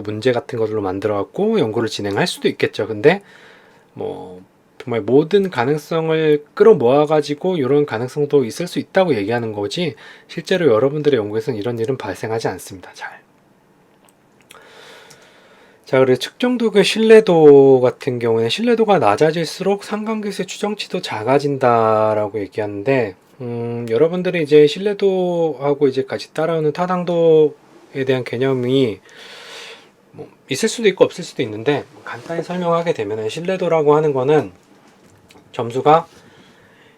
문제 같은 것들로 만들어 갖고 연구를 진행할 수도 있겠죠. 근데 뭐 정말 모든 가능성을 끌어모아 가지고 이런 가능성도 있을 수 있다고 얘기하는 거지, 실제로 여러분들의 연구에서는 이런 일은 발생하지 않습니다. 자, 그리고 측정도의 신뢰도 같은 경우에 신뢰도가 낮아질수록 상관계수의 추정치도 작아진다라고 얘기하는데, 여러분들이 이제 신뢰도하고 이제 같이 따라오는 타당도에 대한 개념이 뭐 있을 수도 있고 없을 수도 있는데, 간단히 설명하게 되면 신뢰도라고 하는 거는 점수가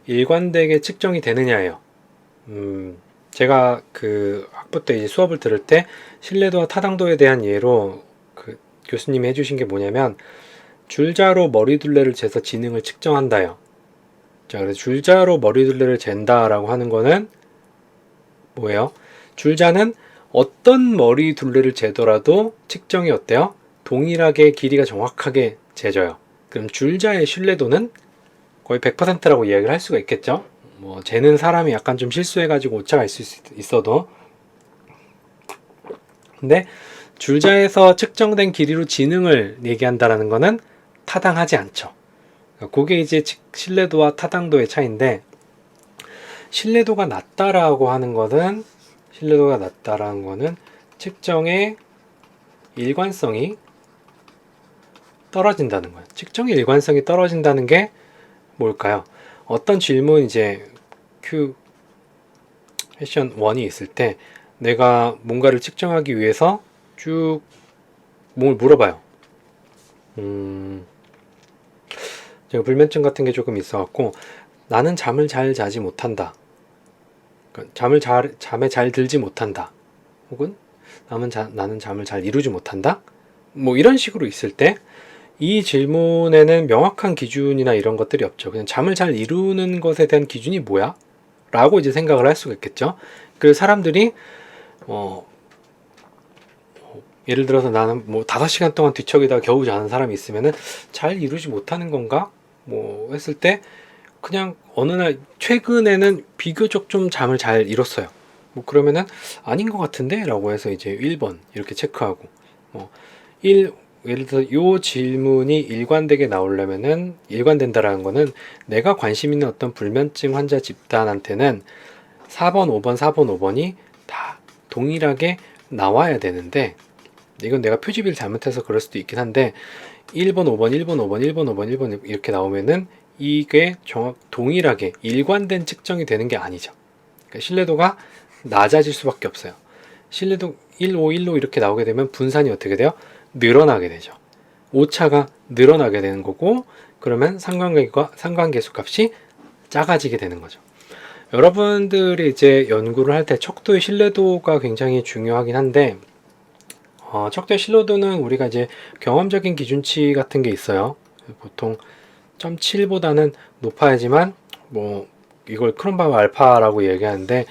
일관되게 측정이 되느냐예요. 제가 그 학부 때 이제 수업을 들을 때 신뢰도와 타당도에 대한 예로 그 교수님이 해주신 게 뭐냐면, 줄자로 머리둘레를 재서 지능을 측정한다요. 자, 그래서 줄자로 머리둘레를 잰다라고 하는 거는 뭐예요? 줄자는 어떤 머리둘레를 재더라도 측정이 어때요? 동일하게 길이가 정확하게 재져요. 그럼 줄자의 신뢰도는 거의 100%라고 이야기를 할 수가 있겠죠. 뭐 재는 사람이 약간 좀 실수해가지고 오차가 있을 수 있어도, 근데 줄자에서 측정된 길이로 지능을 얘기한다라는 거는 타당하지 않죠. 그게 이제 신뢰도와 타당도의 차이인데, 신뢰도가 낮다라고 하는 것은, 측정의 일관성이 떨어진다는 거예요. 측정의 일관성이 떨어진다는 게 뭘까요? 어떤 질문 이제 퀘스천 1이 있을 때 내가 뭔가를 측정하기 위해서 쭉 뭘 물어봐요. 제가 불면증 같은 게 조금 있어갖고, 나는 잠을 잘 자지 못한다. 그러니까 잠에 잘 들지 못한다. 혹은 나는 잠을 잘 이루지 못한다. 뭐 이런 식으로 있을 때 이 질문에는 명확한 기준이나 이런 것들이 없죠. 그냥 잠을 잘 이루는 것에 대한 기준이 뭐야? 라고 이제 생각을 할 수가 있겠죠. 그래서 사람들이 예를 들어서 나는 뭐 5시간 동안 뒤척이다가 겨우 자는 사람이 있으면은 잘 이루지 못하는 건가? 뭐 했을 때 그냥 어느 날 최근에는 비교적 좀 잠을 잘 이뤘어요. 뭐 그러면은 아닌 것 같은데? 라고 해서 이제 1번 이렇게 체크하고, 예를 들어서 요 질문이 일관되게 나오려면은, 일관된다라는 거는 내가 관심 있는 어떤 불면증 환자 집단한테는 4번, 5번, 4번, 5번이 다 동일하게 나와야 되는데, 이건 내가 표지비를 잘못해서 그럴 수도 있긴 한데 1번, 5번, 1번, 5번, 1번, 5번, 1번 이렇게 나오면은 이게 동일하게 일관된 측정이 되는 게 아니죠. 그러니까 신뢰도가 낮아질 수밖에 없어요. 신뢰도 1, 5, 1, 5 이렇게 나오게 되면 분산이 어떻게 돼요? 늘어나게 되죠. 오차가 늘어나게 되는 거고, 그러면 상관계수 값이 작아지게 되는 거죠. 여러분들이 이제 연구를 할 때 척도의 신뢰도가 굉장히 중요하긴 한데, 척도의 신뢰도는 우리가 이제 경험적인 기준치 같은 게 있어요. 보통 0.7보다는 높아야지만, 뭐 이걸 크롬바우 알파라고 얘기하는데,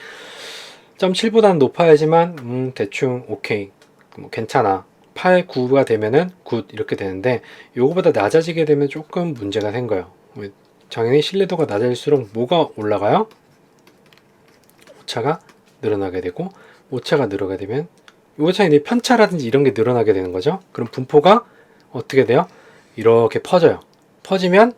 0.7보다는 높아야지만 대충 오케이, 뭐 괜찮아, 8, 9가 되면은 굿 이렇게 되는데, 요거보다 낮아지게 되면 조금 문제가 생겨요. 당연히 신뢰도가 낮아질수록 뭐가 올라가요? 오차가 늘어나게 되고, 오차가 늘어나게 되면 오차의 편차라든지 이런 게 늘어나게 되는 거죠. 그럼 분포가 어떻게 돼요? 이렇게 퍼져요. 퍼지면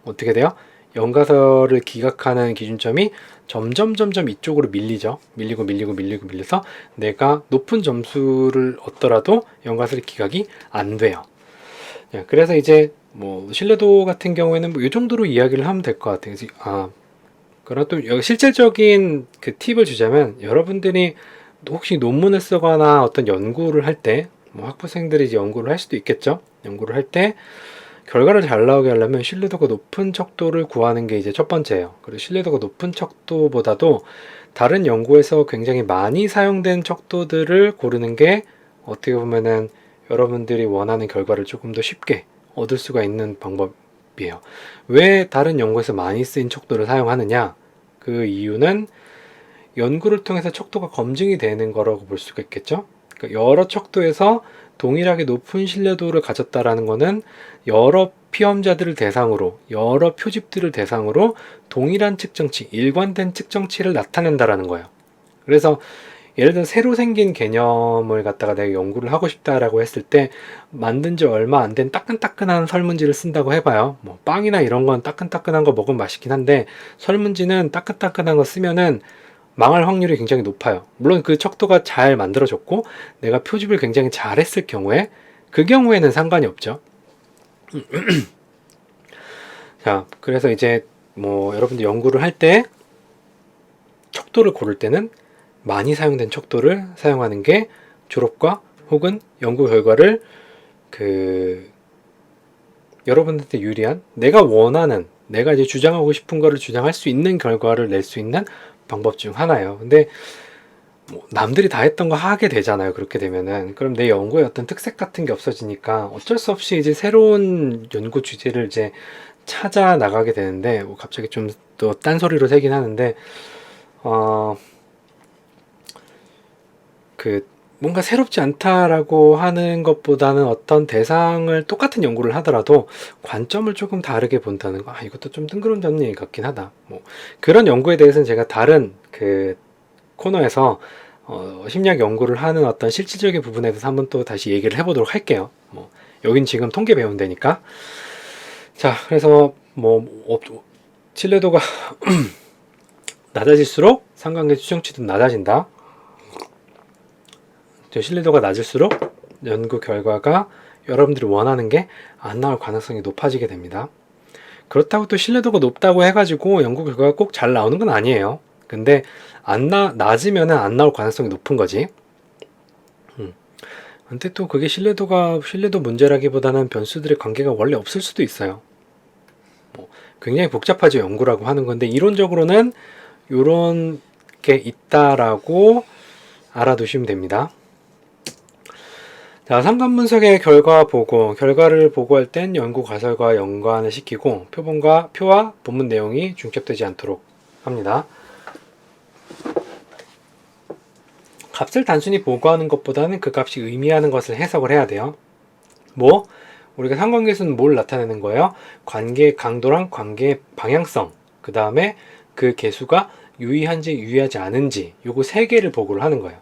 어떻게 돼요? 연가설을 기각하는 기준점이 점점 이쪽으로 밀리죠. 밀려서 내가 높은 점수를 얻더라도 연가설의 기각이 안 돼요. 그래서 이제 뭐 신뢰도 같은 경우에는 뭐 이 정도로 이야기를 하면 될 것 같아요. 그럼 또 실질적인 그 팁을 주자면, 여러분들이 혹시 논문을 쓰거나 어떤 연구를 할 때, 뭐 학부생들이 이제 연구를 할 수도 있겠죠. 연구를 할 때 결과를 잘 나오게 하려면 신뢰도가 높은 척도를 구하는 게 이제 첫 번째예요. 그리고 신뢰도가 높은 척도보다도 다른 연구에서 굉장히 많이 사용된 척도들을 고르는 게 어떻게 보면은 여러분들이 원하는 결과를 조금 더 쉽게 얻을 수가 있는 방법이에요. 왜 다른 연구에서 많이 쓰인 척도를 사용하느냐? 그 이유는 연구를 통해서 척도가 검증이 되는 거라고 볼 수가 있겠죠. 그러니까 여러 척도에서 동일하게 높은 신뢰도를 가졌다라는 것은 여러 피험자들을 대상으로, 여러 표집들을 대상으로 동일한 측정치, 일관된 측정치를 나타낸다라는 거예요. 그래서 예를 들어 새로 생긴 개념을 갖다가 내가 연구를 하고 싶다라고 했을 때, 만든 지 얼마 안 된 따끈따끈한 설문지를 쓴다고 해봐요. 뭐 빵이나 이런 건 따끈따끈한 거 먹으면 맛있긴 한데, 설문지는 따끈따끈한 거 쓰면은 망할 확률이 굉장히 높아요. 물론 그 척도가 잘 만들어졌고 내가 표집을 굉장히 잘했을 경우에, 그 경우에는 상관이 없죠. 자, 그래서 이제 뭐 여러분들 연구를 할 때 척도를 고를 때는 많이 사용된 척도를 사용하는 게 졸업과 혹은 연구 결과를 여러분들한테 유리한, 내가 원하는, 내가 이제 주장하고 싶은 거를 주장할 수 있는 결과를 낼 수 있는 방법 중 하나예요. 근데 뭐 남들이 다 했던 거 하게 되잖아요. 그렇게 되면은 그럼 내 연구의 어떤 특색 같은 게 없어지니까 어쩔 수 없이 이제 새로운 연구 주제를 이제 찾아 나가게 되는데, 뭐 갑자기 좀 또 딴소리로 새긴 하는데, 어, 뭔가 새롭지 않다라고 하는 것보다는 어떤 대상을 똑같은 연구를 하더라도 관점을 조금 다르게 본다는 거, 이것도 좀 뜬구름 잡는 얘기 같긴 하다. 뭐 그런 연구에 대해서는 제가 다른 코너에서 심리학 연구를 하는 어떤 실질적인 부분에 대해서 한번 또 다시 얘기를 해보도록 할게요. 뭐 여긴 지금 통계 배우는 데니까. 자, 그래서 신뢰도가 낮아질수록 상관계 추정치도 낮아진다. 신뢰도가 낮을수록 연구 결과가 여러분들이 원하는 게 안 나올 가능성이 높아지게 됩니다. 그렇다고 또 신뢰도가 높다고 해가지고 연구 결과가 꼭 잘 나오는 건 아니에요. 근데 낮으면 안 나올 가능성이 높은 거지. 근데 또 그게 신뢰도 문제라기보다는 변수들의 관계가 원래 없을 수도 있어요. 굉장히 복잡하죠, 연구라고 하는 건데. 이론적으로는 요런 게 있다라고 알아두시면 됩니다. 자, 상관 분석의 결과를 보고할 땐 연구 가설과 연관을 시키고 표와 본문 내용이 중첩되지 않도록 합니다. 값을 단순히 보고하는 것보다는 그 값이 의미하는 것을 해석을 해야 돼요. 우리가 상관계수는 뭘 나타내는 거예요? 관계의 강도랑 관계의 방향성, 그 다음에 그 계수가 유의한지 유의하지 않은지, 요거 세 개를 보고를 하는 거예요.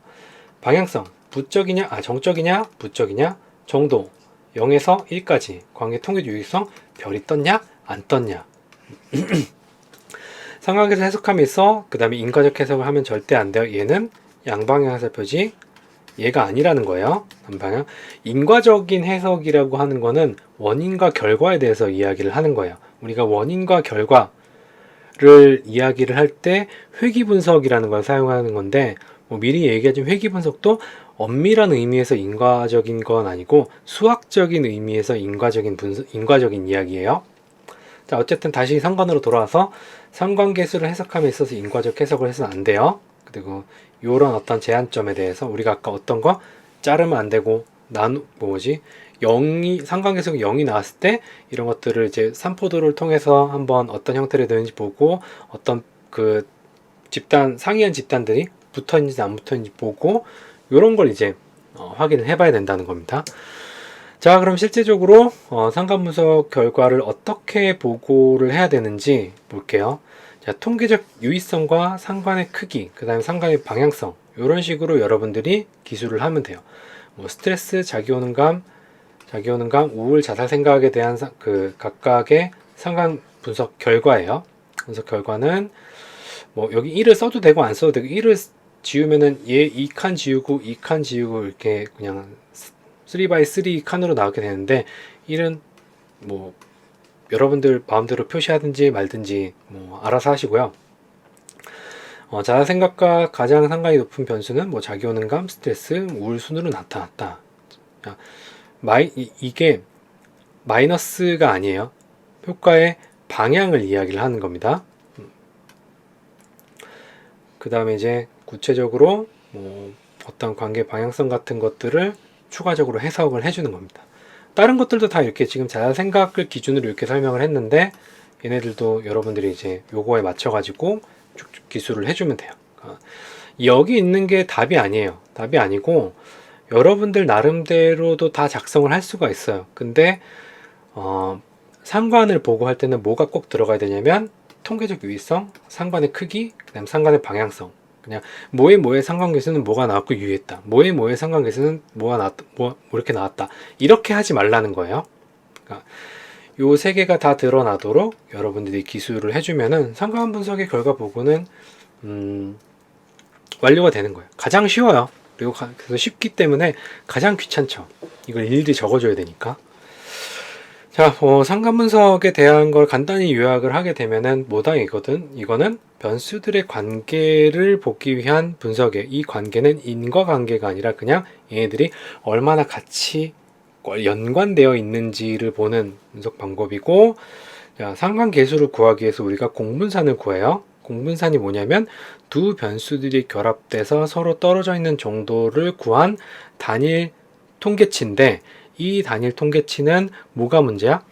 방향성, 정적이냐, 부적이냐, 정도, 0에서 1까지, 관계 통계 유의성, 별이 떴냐, 안 떴냐. 상관계수 해석함에 있어, 그 다음에 인과적 해석을 하면 절대 안 돼요. 얘는 양방향 해설표지, 얘가 아니라는 거예요. 한방향. 인과적인 해석이라고 하는 거는 원인과 결과에 대해서 이야기를 하는 거예요. 우리가 원인과 결과를 이야기를 할 때 회귀분석이라는 걸 사용하는 건데, 미리 얘기하자면 회귀분석도 엄밀한 의미에서 인과적인 건 아니고 수학적인 의미에서 인과적인 이야기예요. 자, 어쨌든 다시 상관으로 돌아와서 상관계수를 해석함에 있어서 인과적 해석을 해서는 안 돼요. 그리고 이런 어떤 제한점에 대해서 우리가 아까 어떤 거 자르면 안 되고 상관계수가 0이 나왔을 때 이런 것들을 이제 산포도를 통해서 한번 어떤 형태로 되는지 보고, 어떤 상이한 집단들이 붙어있는지 안 붙어있는지 보고, 이런 걸 이제 확인을 해봐야 된다는 겁니다. 자, 그럼 실제적으로 상관 분석 결과를 어떻게 보고를 해야 되는지 볼게요. 자, 통계적 유의성과 상관의 크기, 그 다음에 상관의 방향성, 이런 식으로 여러분들이 기술을 하면 돼요. 뭐 스트레스, 자기오는감, 우울, 자살 생각에 대한 그 각각의 상관 분석 결과예요. 분석 결과는 뭐 여기 1을 써도 되고 안 써도 되고, 1을 지우면은 얘 2칸 지우고 2칸 지우고 이렇게 그냥 3x3 칸으로 나오게 되는데, 1은 뭐 여러분들 마음대로 표시하든지 말든지 뭐 알아서 하시고요. 자아 생각과 가장 상관이 높은 변수는 뭐 자기오는감, 스트레스, 우울 순으로 나타났다. 이게 마이너스가 아니에요. 효과의 방향을 이야기를 하는 겁니다. 그 다음에 이제 구체적으로 뭐 어떤 관계 방향성 같은 것들을 추가적으로 해석을 해주는 겁니다. 다른 것들도 다 이렇게 지금 자아 생각을 기준으로 이렇게 설명을 했는데, 얘네들도 여러분들이 이제 요거에 맞춰가지고 쭉쭉 기술을 해주면 돼요. 여기 있는 게 답이 아니에요. 답이 아니고 여러분들 나름대로도 다 작성을 할 수가 있어요. 근데 상관을 보고 할 때는 뭐가 꼭 들어가야 되냐면 통계적 유의성, 상관의 크기, 그 다음 상관의 방향성. 그냥 뭐의 상관계수는 뭐가 나왔고 유의했다. 뭐의 상관계수는 뭐가 나왔다. 뭐 이렇게 나왔다. 이렇게 하지 말라는 거예요. 그러니까 요 세 개가 다 드러나도록 여러분들이 기술을 해주면은 상관 분석의 결과 보고는 완료가 되는 거예요. 가장 쉬워요. 그리고 그래서 쉽기 때문에 가장 귀찮죠. 이걸 일일이 적어줘야 되니까. 자, 상관 분석에 대한 걸 간단히 요약을 하게 되면은 뭐다 이거는 변수들의 관계를 보기 위한 분석이에요. 이 관계는 인과관계가 아니라 그냥 얘네들이 얼마나 같이 연관되어 있는지를 보는 분석 방법이고, 자, 상관계수를 구하기 위해서 우리가 공분산을 구해요. 공분산이 뭐냐면 두 변수들이 결합돼서 서로 떨어져 있는 정도를 구한 단일 통계치인데, 이 단일 통계치는 뭐가 문제야?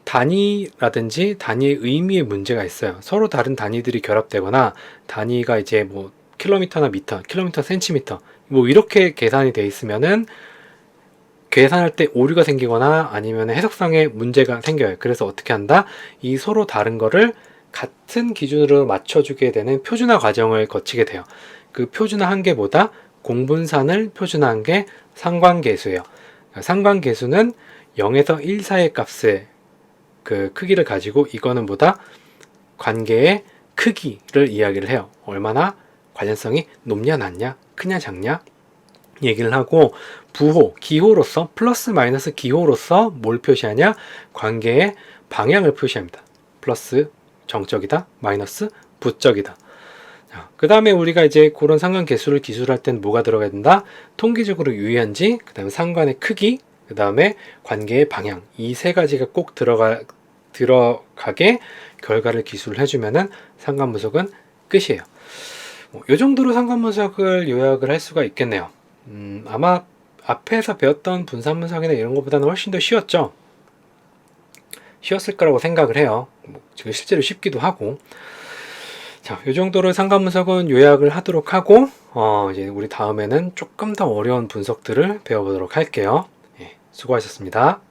단위라든지 단위의 의미에 문제가 있어요. 서로 다른 단위들이 결합되거나 단위가 이제 뭐 킬로미터나 미터, 킬로미터, 센티미터 뭐 이렇게 계산이 돼 있으면은 계산할 때 오류가 생기거나 아니면 해석상의 문제가 생겨요. 그래서 어떻게 한다? 이 서로 다른 거를 같은 기준으로 맞춰주게 되는 표준화 과정을 거치게 돼요. 그 표준화한 게 뭐다? 공분산을 표준화한 게 상관계수예요. 상관계수는 0에서 1 사이의 값의 그 크기를 가지고, 이거는 뭐다? 관계의 크기를 이야기를 해요. 얼마나 관련성이 높냐 낮냐, 크냐 작냐 얘기를 하고, 부호, 기호로서 플러스 마이너스 기호로서 뭘 표시하냐? 관계의 방향을 표시합니다. 플러스 정적이다, 마이너스 부적이다. 그 다음에 우리가 이제 그런 상관계수를 기술할 땐 뭐가 들어가야 된다? 통계적으로 유의한지, 그 다음에 상관의 크기, 그 다음에 관계의 방향, 이 세 가지가 꼭 들어가게 결과를 기술을 해주면은 상관 분석은 끝이에요. 이 정도로 상관 분석을 요약을 할 수가 있겠네요. 아마 앞에서 배웠던 분산 분석이나 이런 것보다는 훨씬 더 쉬웠죠. 쉬웠을 거라고 생각을 해요. 지금 실제로 쉽기도 하고. 자, 이 정도로 상관 분석은 요약을 하도록 하고, 이제 우리 다음에는 조금 더 어려운 분석들을 배워보도록 할게요. 예, 수고하셨습니다.